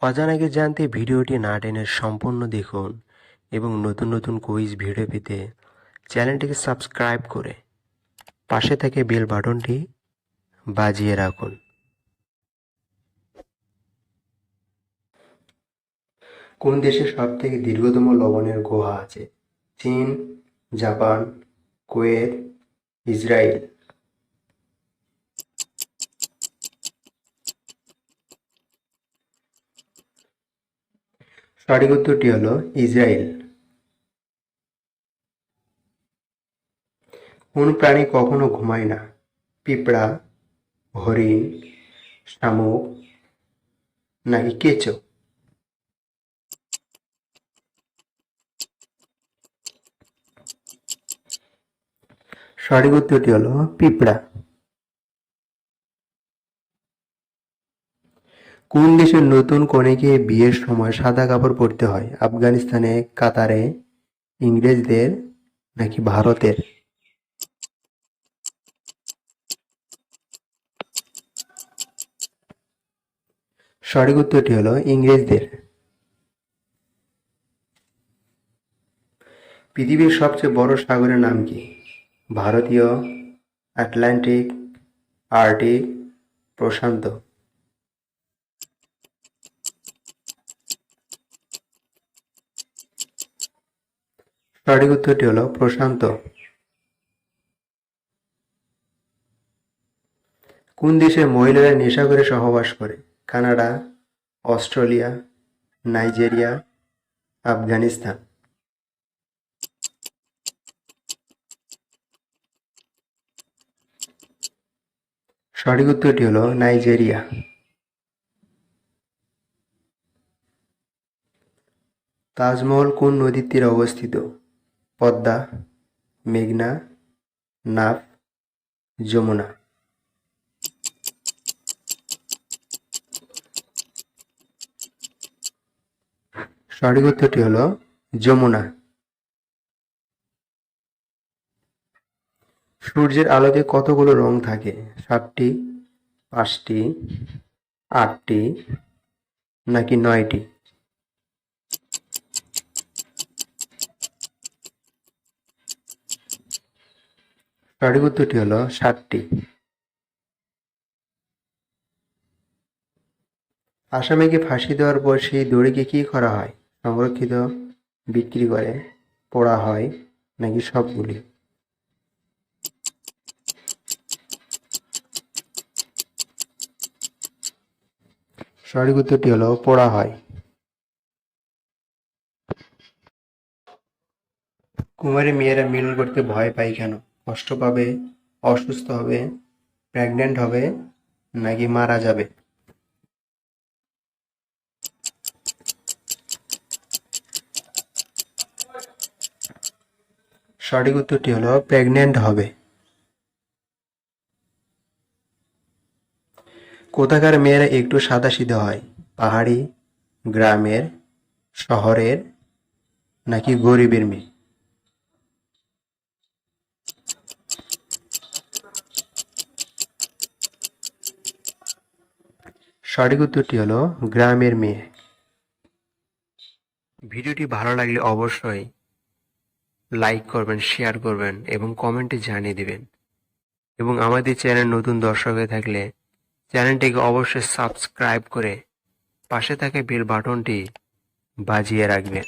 অজানাকে জানতে ভিডিওটি না টেনে সম্পূর্ণ দেখুন এবং নতুন নতুন কুইজ ভিডিও পেতে চ্যানেলটিকে সাবস্ক্রাইব করে পাশে থেকে বেল বাটনটি বাজিয়ে রাখুন। কোন দেশে সবথেকে দীর্ঘতম লবণের গুহা আছে? চীন, জাপান, কুয়েত, ইসরায়েল। সঠিক উত্তরটি হলো ইসরায়েল। কোন প্রাণী কখনো ঘুমায় না? পিঁপড়া, হরিণ, শামুক নাকি কেঁচো? সঠিক উত্তরটি হলো পিঁপড়া। কোন দেশের নতুন কনেকে বিয়ের সময় সাদা কাপড় পরতে হয়? আফগানিস্তানে, কাতারে, ইংরেজদের নাকি ভারতের? সঠিক উত্তরটি হলো ইংরেজদের। পৃথিবীর সবচেয়ে বড় সাগরের নাম কি? ভারতীয়, আটলান্টিক, আর্কটিক, প্রশান্ত। সঠিক উত্তরটি হলো প্রশান্ত। কোন দেশে মহিলারা নেশা করে সহবাস করে? Canada, Australia, Nigeria, Afghanistan. সঠিক উত্তরটি হলো নাইজেরিয়া। তাজমহল কোন নদীর তীরে অবস্থিত? পদ্মা, মেঘনা, নাফ, যমুনা। সঠিক উত্তরটি হলো যমুনা। সূর্যের আলোতে কতগুলো রং থাকে? 7টি, 5টি, 8টি নাকি 9টি? সঠিক উত্তরটি হলো 7টি। আসামিকে ফাঁসি দেওয়ার পর সেই দড়িকে কি করা হয়? সংরক্ষিত, বিক্রি করে, পোড়া হয় নাকি সবগুলি? সঠিক উত্তরটি হলো পোড়া হয়। কুমারী মেয়েরা মিলন করতে ভয় পায় কেন? কষ্ট পাবে, অসুস্থ হবে, প্রেগন্যান্ট হবে নাকি মারা যাবে? সঠিক উত্তরটি হলো প্রেগন্যান্ট হবে। কোথাকার মেয়েরা একটু সাদাসিধে হয়? পাহাড়ি, গ্রামের, শহরের নাকি গরিবের মেয়ে? সঠিক উত্তরটি হলো গ্রামের মেয়ে। ভিডিওটি ভালো লাগলে অবশ্যই লাইক করবেন, শেয়ার করবেন এবং কমেন্টে জানিয়ে দিবেন। এবং আমাদের চ্যানেল নতুন দর্শক হয়ে থাকলে চ্যানেলটিকে অবশ্যই সাবস্ক্রাইব করে পাশে থাকা বেল বাটনটি বাজিয়ে রাখবেন।